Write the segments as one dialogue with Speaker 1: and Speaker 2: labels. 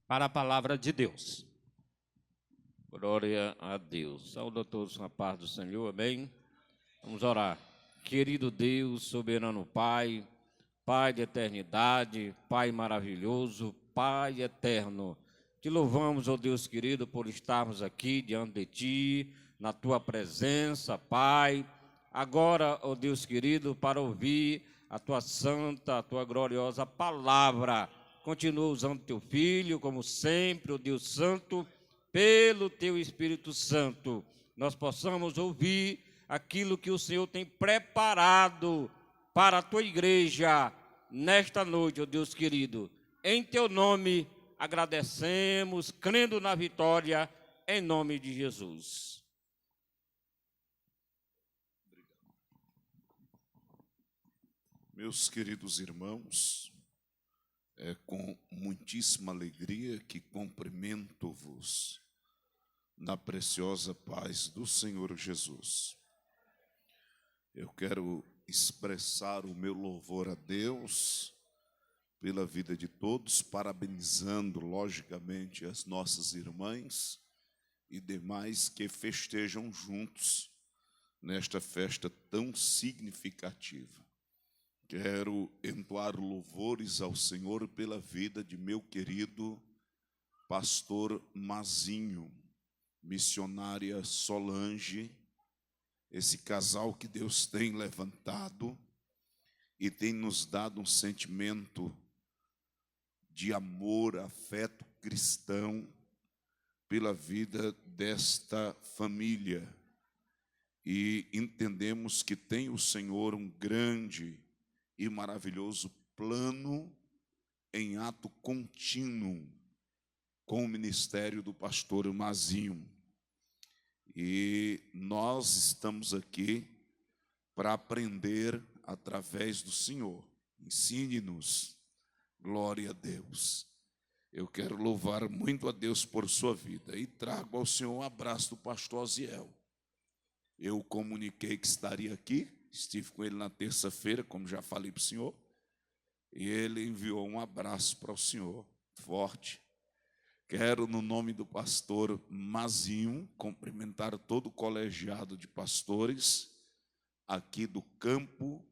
Speaker 1: para a palavra de Deus. Glória a Deus. Saúde a todos com a paz do Senhor, amém? Vamos orar. Querido Deus, soberano Pai, Pai de eternidade, Pai maravilhoso, Pai eterno, te louvamos, ó Deus querido, por estarmos aqui diante de Ti, na Tua presença, Pai. Agora, ó Deus querido, para ouvir a Tua santa, a Tua gloriosa palavra. Continua usando Teu Filho, como sempre, ó Deus Santo, pelo Teu Espírito Santo, nós possamos ouvir aquilo que o Senhor tem preparado para a Tua igreja nesta noite, ó Deus querido. Em Teu nome agradecemos, crendo na vitória, em nome de Jesus.
Speaker 2: Meus queridos irmãos, é com muitíssima alegria que cumprimento-vos na preciosa paz do Senhor Jesus. Eu quero expressar o meu louvor a Deus pela vida de todos, parabenizando, logicamente, as nossas irmãs e demais que festejam juntos nesta festa tão significativa. Quero entoar louvores ao Senhor pela vida de meu querido pastor Mazinho, missionária Solange, esse casal que Deus tem levantado e tem nos dado um sentimento de amor, afeto cristão pela vida desta família. E entendemos que tem o Senhor um grande e maravilhoso plano em ato contínuo com o ministério do pastor Mazinho. E nós estamos aqui para aprender através do Senhor. Ensine-nos, glória a Deus. Eu quero louvar muito a Deus por sua vida e trago ao Senhor um abraço do pastor Osiel. Eu comuniquei que estaria aqui, estive com ele na terça-feira, como já falei para o senhor, e ele enviou um abraço para o senhor, forte. Quero, no nome do pastor Mazinho, cumprimentar todo o colegiado de pastores aqui do campo,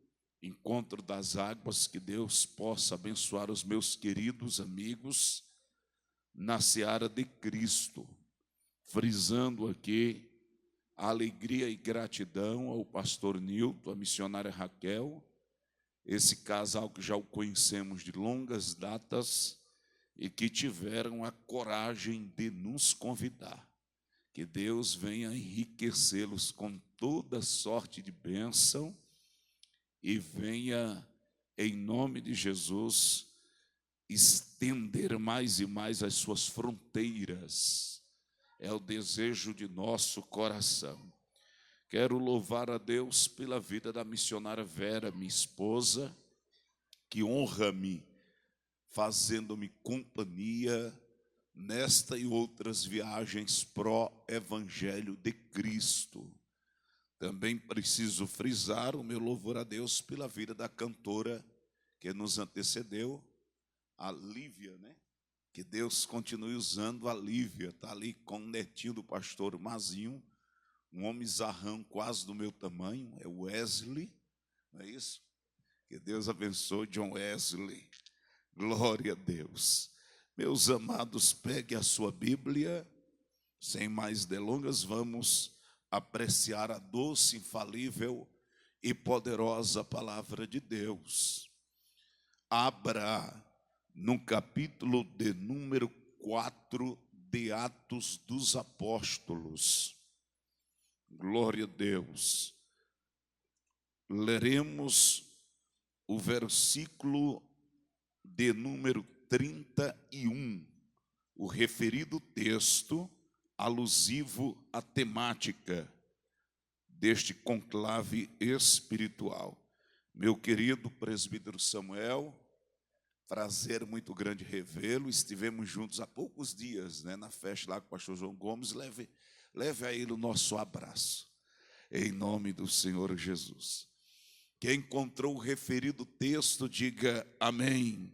Speaker 2: Encontro das Águas, que Deus possa abençoar os meus queridos amigos na seara de Cristo, frisando aqui a alegria e gratidão ao pastor Nilton, à missionária Raquel, esse casal que já o conhecemos de longas datas e que tiveram a coragem de nos convidar. Que Deus venha enriquecê-los com toda sorte de bênção e venha, em nome de Jesus, estender mais e mais as suas fronteiras. É o desejo de nosso coração. Quero louvar a Deus pela vida da missionária Vera, minha esposa, que honra-me, fazendo-me companhia nesta e outras viagens pró-evangelho de Cristo. Também preciso frisar o meu louvor a Deus pela vida da cantora que nos antecedeu, a Lívia, né? Que Deus continue usando a Lívia, está ali com o netinho do pastor Mazinho, um homem zarrão quase do meu tamanho, é o Wesley, não é isso? Que Deus abençoe John Wesley, glória a Deus. Meus amados, pegue a sua Bíblia, sem mais delongas, vamos apreciar a doce, infalível e poderosa palavra de Deus. Abra no capítulo de número 4 de Atos dos Apóstolos. Glória a Deus. Leremos o versículo de número 31, o referido texto alusivo à temática deste conclave espiritual. Meu querido presbítero Samuel, prazer muito grande revê-lo. Estivemos juntos há poucos dias, né, na festa lá com o pastor João Gomes. Leve a ele o nosso abraço, em nome do Senhor Jesus. Quem encontrou o referido texto, diga amém.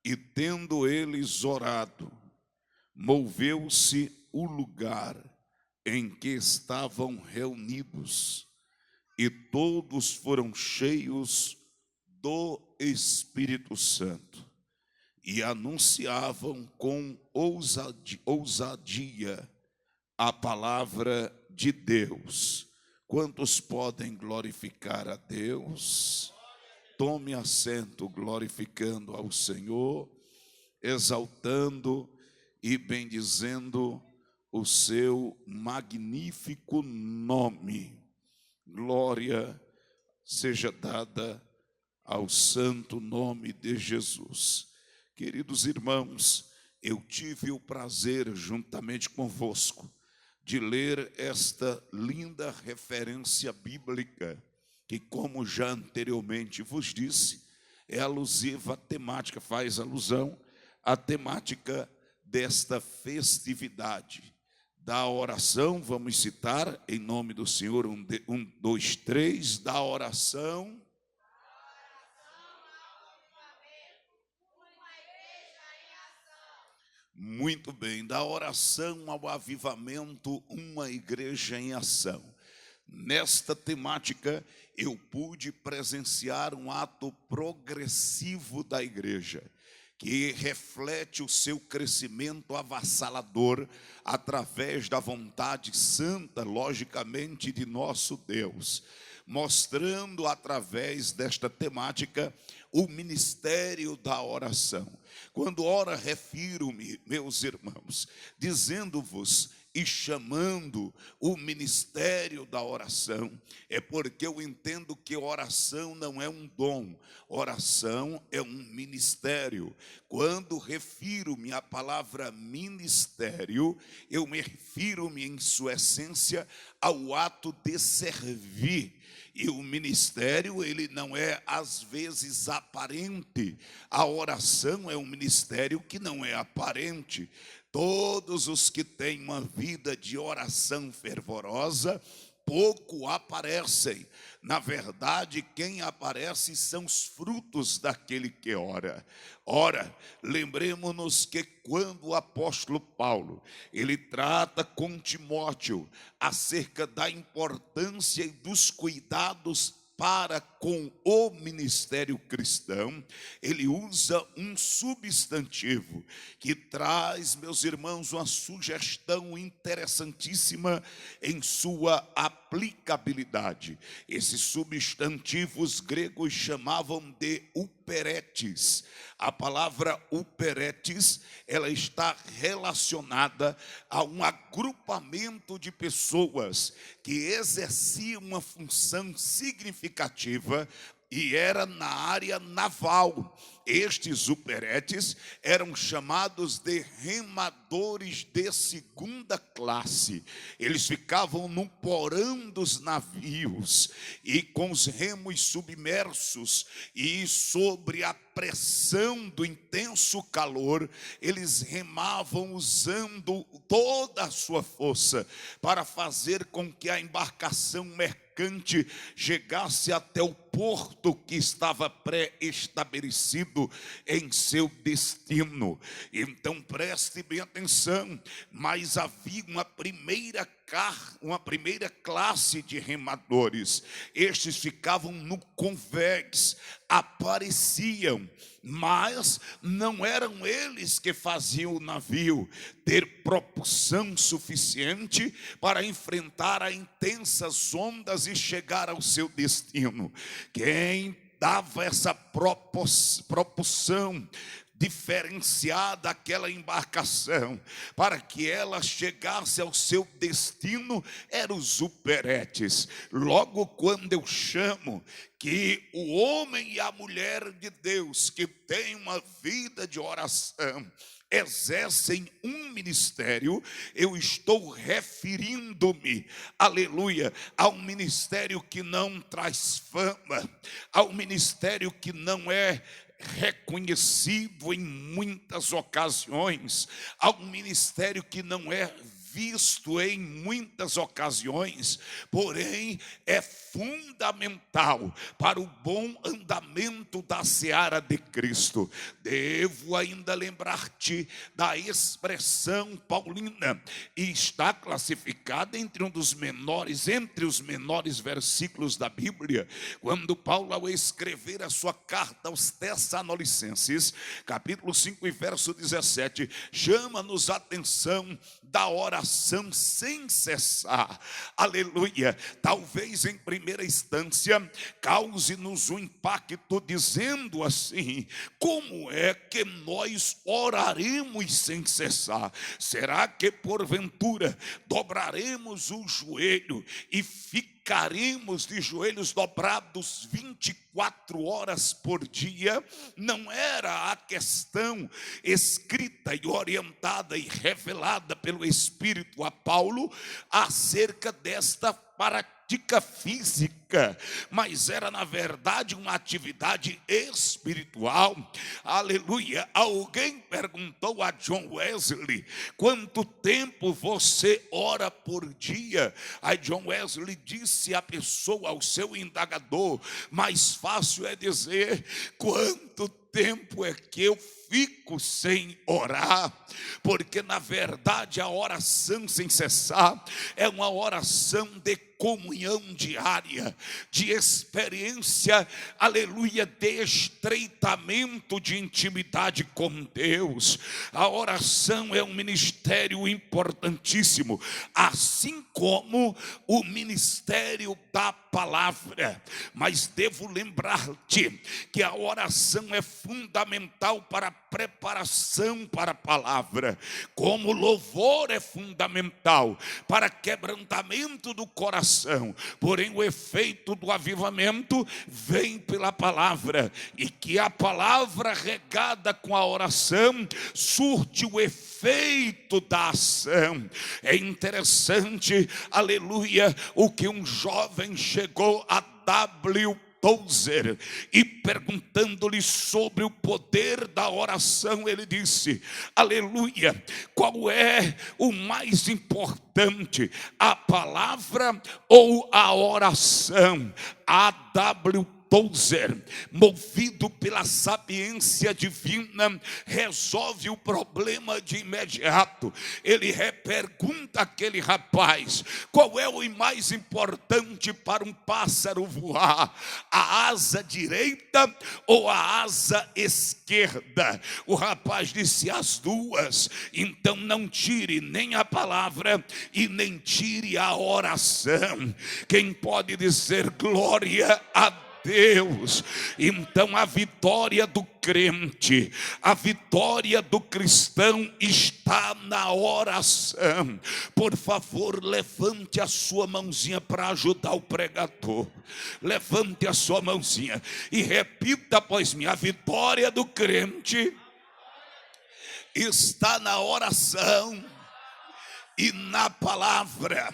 Speaker 2: E tendo eles orado, moveu-se o lugar em que estavam reunidos, e todos foram cheios do Espírito Santo, e anunciavam com ousadia a palavra de Deus. Quantos podem glorificar a Deus? Tome assento glorificando ao Senhor, exaltando e bendizendo o seu magnífico nome. Glória seja dada ao santo nome de Jesus. Queridos irmãos, eu tive o prazer, juntamente convosco, de ler esta linda referência bíblica, que, como já anteriormente vos disse, é alusiva à temática, faz alusão à temática desta festividade da oração. Vamos citar em nome do Senhor, 1, 2, 3, da oração. Muito bem, da oração ao avivamento, uma igreja em ação. Nesta temática, eu pude presenciar um ato progressivo da igreja, que reflete o seu crescimento avassalador através da vontade santa, logicamente, de nosso Deus, mostrando através desta temática o ministério da oração. Quando ora, refiro-me, meus irmãos, dizendo-vos e chamando o ministério da oração, é porque eu entendo que oração não é um dom, oração é um ministério. Quando refiro-me à palavra ministério, eu me refiro-me em sua essência ao ato de servir. E o ministério, ele não é às vezes aparente. A oração é um ministério que não é aparente. Todos os que têm uma vida de oração fervorosa, pouco aparecem. Na verdade, quem aparece são os frutos daquele que ora. Ora, lembremos-nos que quando o apóstolo Paulo, ele trata com Timóteo acerca da importância e dos cuidados para com o ministério cristão, ele usa um substantivo que traz, meus irmãos, uma sugestão interessantíssima em sua aplicabilidade. Esses substantivos gregos chamavam de uperetes. A palavra uperetes, ela está relacionada a um agrupamento de pessoas que exerciam uma função significativa e era na área naval. Estes uperetes eram chamados de remadores de segunda classe. Eles ficavam no porão dos navios e com os remos submersos e sobre a pressão do intenso calor, eles remavam usando toda a sua força para fazer com que a embarcação mercante chegasse até o porto que estava pré-estabelecido em seu destino. Então preste bem atenção, mas havia uma primeira classe de remadores. Estes ficavam no convés, apareciam, mas não eram eles que faziam o navio ter propulsão suficiente para enfrentar as intensas ondas e chegar ao seu destino. Quem dava essa propulsão diferenciada àquela embarcação, para que ela chegasse ao seu destino, eram os uperetes. Logo, quando eu chamo que o homem e a mulher de Deus que tem uma vida de oração exercem um ministério, eu estou referindo-me, aleluia, ao ministério que não traz fama, ao ministério que não é reconhecido em muitas ocasiões, ao ministério que não é visto em muitas ocasiões, porém é fundamental para o bom andamento da seara de Cristo. Devo ainda lembrar-te da expressão paulina, e está classificada entre os menores versículos da Bíblia, quando Paulo, ao escrever a sua carta aos Tessalonicenses, capítulo 5 e verso 17, chama-nos a atenção da oração sem cessar. Aleluia. Talvez em primeira instância cause-nos um impacto dizendo assim: como é que nós oraremos sem cessar? Será que porventura dobraremos o joelho e ficaremos de joelhos dobrados 24 horas por dia? Não era a questão escrita e orientada e revelada pelo Espírito a Paulo acerca desta prática física, mas era na verdade uma atividade espiritual. Aleluia. Alguém perguntou a John Wesley: quanto tempo você ora por dia? Aí John Wesley disse à pessoa, ao seu indagador: mais fácil é dizer quanto tempo é que eu fico sem orar, porque na verdade a oração sem cessar é uma oração de comunhão diária, de experiência, aleluia, de estreitamento de intimidade com Deus. A oração é um ministério importantíssimo, assim como o ministério da palavra. Mas devo lembrar-te que a oração é fundamental para a preparação para a palavra, como o louvor é fundamental para quebrantamento do coração. Porém, o efeito do avivamento vem pela palavra, e que a palavra regada com a oração surte o efeito da ação. É interessante, aleluia, o que um jovem chegou a W. Tozer, e perguntando-lhe sobre o poder da oração, ele disse: aleluia, qual é o mais importante, a palavra ou a oração? A.W. Tozer, movido pela sapiência divina, resolve o problema de imediato. Ele repergunta àquele rapaz: qual é o mais importante para um pássaro voar, a asa direita ou a asa esquerda? O rapaz disse: as duas. Então não tire nem a palavra e nem tire a oração. Quem pode dizer glória a Deus? Então a vitória do crente, a vitória do cristão está na oração. Por favor, levante a sua mãozinha para ajudar o pregador. Levante a sua mãozinha e repita após mim: a vitória do crente está na oração e na palavra.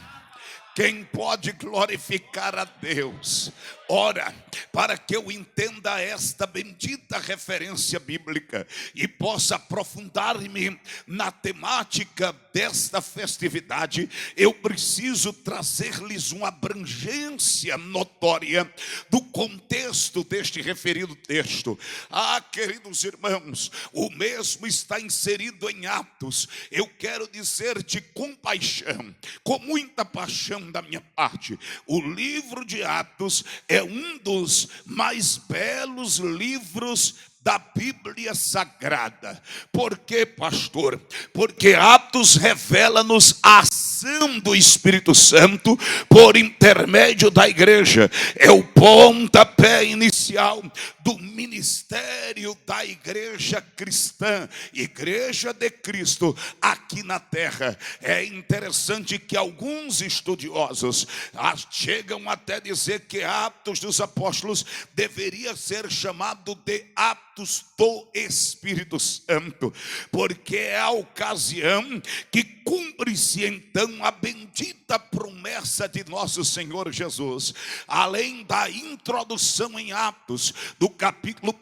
Speaker 2: Quem pode glorificar a Deus? Ora, para que eu entenda esta bendita referência bíblica e possa aprofundar-me na temática desta festividade, eu preciso trazer-lhes uma abrangência notória do contexto deste referido texto. Queridos irmãos, o mesmo está inserido em Atos. Eu quero dizer-te com paixão, com muita paixão da minha parte, o livro de Atos é um dos mais belos livros da Bíblia Sagrada. Por quê, pastor? Porque Atos revela-nos a ação do Espírito Santo por intermédio da igreja. É o pontapé inicial do ministério da igreja cristã, igreja de Cristo aqui na terra. É interessante que alguns estudiosos chegam até dizer que Atos dos Apóstolos deveria ser chamado de Atos atos do Espírito Santo, porque é a ocasião que cumpre-se então a bendita promessa de nosso Senhor Jesus. Além da introdução em Atos, do capítulo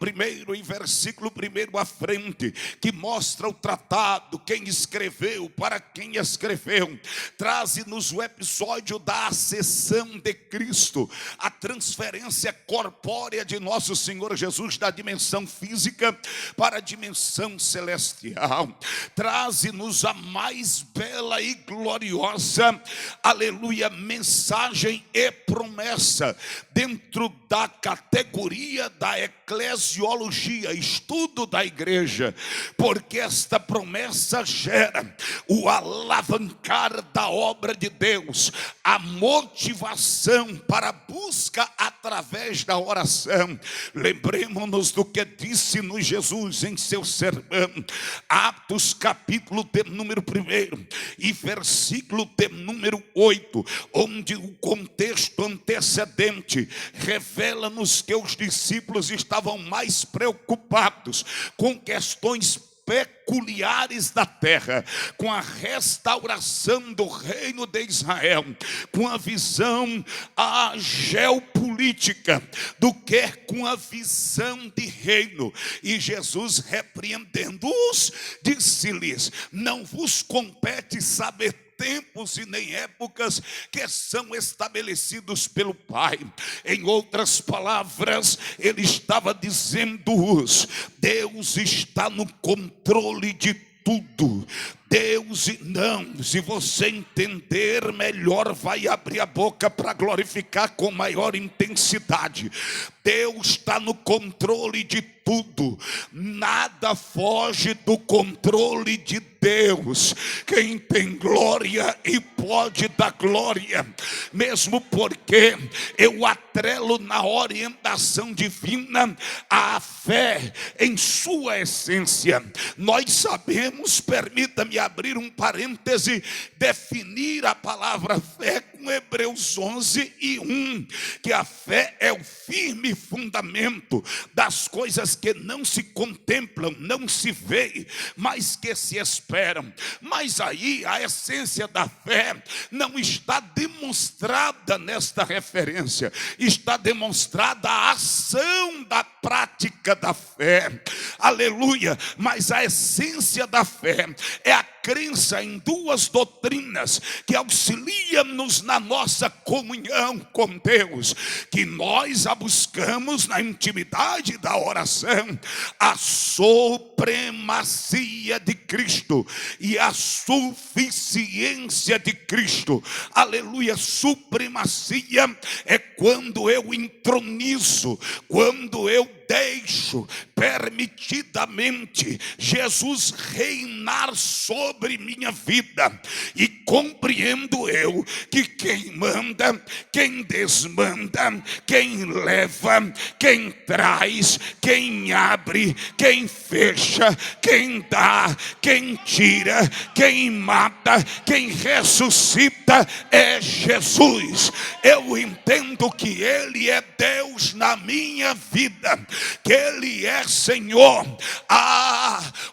Speaker 2: 1 e versículo 1 à frente, que mostra o tratado, quem escreveu, para quem escreveu, traz-nos o episódio da ascensão de Cristo, a transferência corpórea de nosso Senhor Jesus da dimensão física para a dimensão celestial. Traz-nos a mais bela e gloriosa, aleluia, mensagem e promessa dentro da categoria da eclesiologia, estudo da igreja, porque esta promessa gera o alavancar da obra de Deus, a motivação para a busca através da oração. Lembremos-nos do que disse-nos Jesus em seu sermão, Atos capítulo de número 1 e versículo de número 8, onde o contexto antecedente revela-nos que os discípulos estavam mais preocupados com questões peculiares da terra, com a restauração do reino de Israel, com a visão geopolítica, do que com a visão de reino. E Jesus, repreendendo-os, disse-lhes: não vos compete saber tempos e nem épocas que são estabelecidos pelo Pai. Em outras palavras, ele estava dizendo-os: Deus está no controle de tudo. Deus, não, se você entender melhor, vai abrir a boca para glorificar com maior intensidade. Deus está no controle de tudo, nada foge do controle de Deus. Quem tem glória e pode dar glória, mesmo porque eu atrelo na orientação divina a fé em sua essência. Nós sabemos, permita-me abrir um parêntese, definir a palavra fé com Hebreus 11:1, que a fé é o firme fundamento das coisas que não se contemplam, não se vê, mas que se esperam. Mas aí a essência da fé não está demonstrada nesta referência, está demonstrada a ação da prática da fé, aleluia. Mas a essência da fé é a crença em duas doutrinas que auxiliam-nos na nossa comunhão com Deus, que nós a buscamos na intimidade da oração: a supremacia de Cristo e a suficiência de Cristo. Aleluia. Supremacia é quando eu entronizo, quando eu deixo permitidamente Jesus reinar sobre minha vida, e compreendo eu que quem manda, quem desmanda, quem leva, quem traz, quem abre, quem fecha, quem dá, quem tira, quem mata, quem ressuscita é Jesus. Eu entendo que Ele é Deus na minha vida, que Ele é Senhor.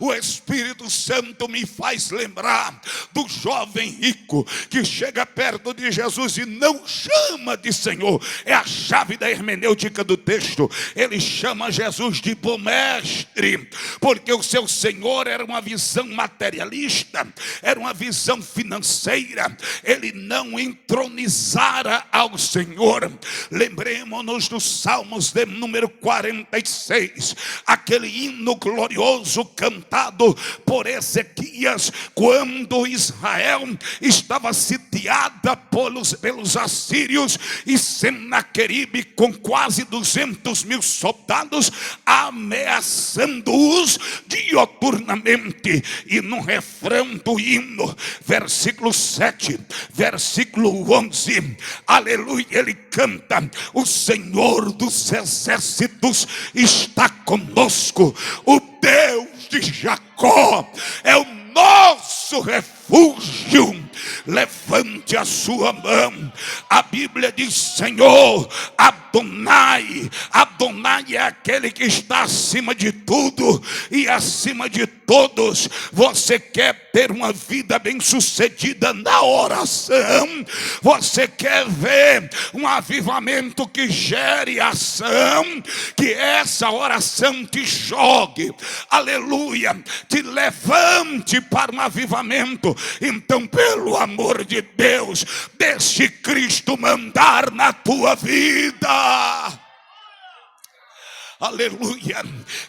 Speaker 2: O Espírito Santo me faz lembrar do jovem rico que chega perto de Jesus e não chama de Senhor. É a chave da hermenêutica do texto. Ele chama Jesus de bom mestre, porque o seu Senhor era uma visão materialista, era uma visão financeira. Ele não entronizara ao Senhor. Lembremos-nos dos Salmos de número 46, aquele hino glorioso cantado por Ezequias, quando Israel estava sitiada pelos assírios, e Senaqueribe com quase 200.000 soldados ameaçando-os dioturnamente. E no refrão do hino, versículo 7, versículo 11, aleluia, ele canta: o Senhor dos exércitos está conosco, o Deus de Jacó é o nosso refúgio. Levante a sua mão. A Bíblia diz: Senhor, a Adonai. Adonai é aquele que está acima de tudo e acima de todos. Você quer ter uma vida bem-sucedida na oração? Você quer ver um avivamento que gere ação? Que essa oração te jogue, aleluia, te levante para um avivamento. Então, pelo amor de Deus, deixe Cristo mandar na tua vida. Aleluia.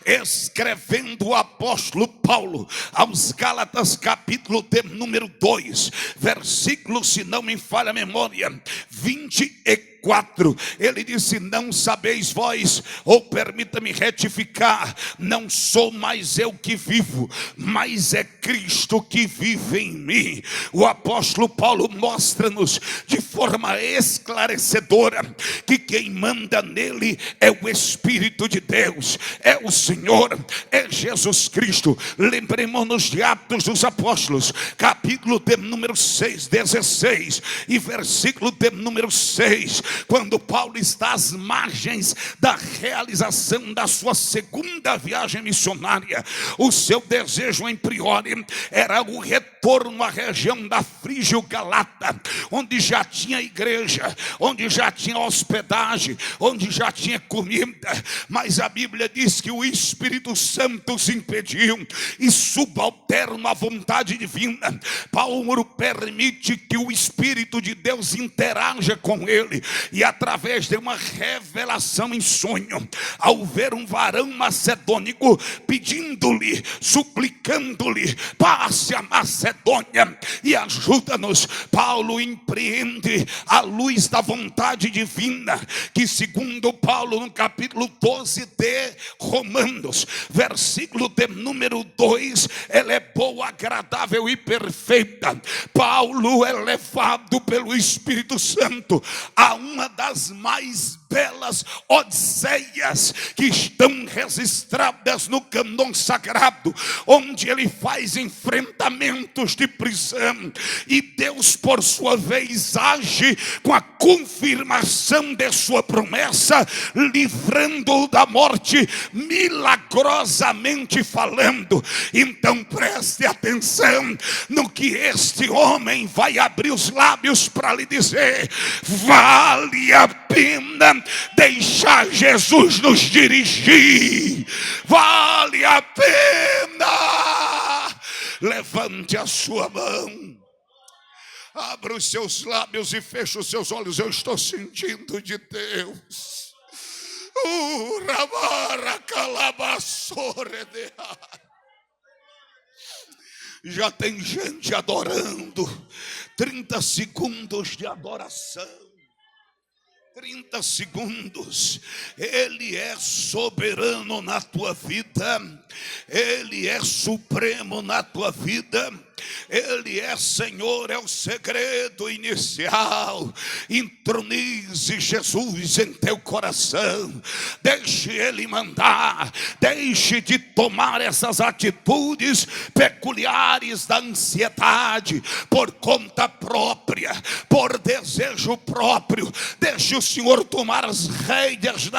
Speaker 2: Escrevendo o apóstolo Paulo aos Gálatas, capítulo de número 2, versículo, se não me falha a memória, 24, ele disse: não sabeis vós, ou permita-me retificar, não sou mais eu que vivo, mas é Cristo que vive em mim. O apóstolo Paulo mostra-nos de forma esclarecedora que quem manda nele é o Espírito de Deus, é o Senhor, é Jesus Cristo. Lembremos-nos de Atos dos Apóstolos, capítulo de número 6, 16 e versículo de número 6, quando Paulo está às margens da realização da sua segunda viagem missionária. O seu desejo em priori era o retorno à região da Frígio-Galata, onde já tinha igreja, onde já tinha hospedagem, onde já tinha comida, mas a Bíblia diz que o Espírito Santo os impediu, e subalterno à vontade divina, Paulo permite que o Espírito de Deus interaja com ele, e através de uma revelação em sonho, ao ver um varão macedônico pedindo-lhe, suplicando-lhe: passe a Macedônia e ajuda-nos, Paulo empreende à luz da vontade divina, que segundo Paulo no capítulo 12 de Romanos, versículo de número 2, ela é boa, agradável e perfeita. Paulo é levado pelo Espírito Santo a uma das mais belas odisseias que estão registradas no cânon sagrado, onde ele faz enfrentamentos de prisão, e Deus por sua vez age com a confirmação de sua promessa, livrando-o da morte, milagrosamente falando. Então preste atenção no que este homem vai abrir os lábios para lhe dizer: vale a pena deixar Jesus nos dirigir, vale a pena. Levante a sua mão, abra os seus lábios e feche os seus olhos. Eu estou sentindo de Deus. Já tem gente adorando. 30 segundos de adoração. 30 segundos. Ele é soberano na tua vida. Ele é supremo na tua vida. Ele é Senhor, é o segredo inicial. Intronize Jesus em teu coração. Deixe Ele mandar. Deixe de tomar essas atitudes peculiares da ansiedade por conta própria, por desejo próprio. Deixe o Senhor tomar as rédeas da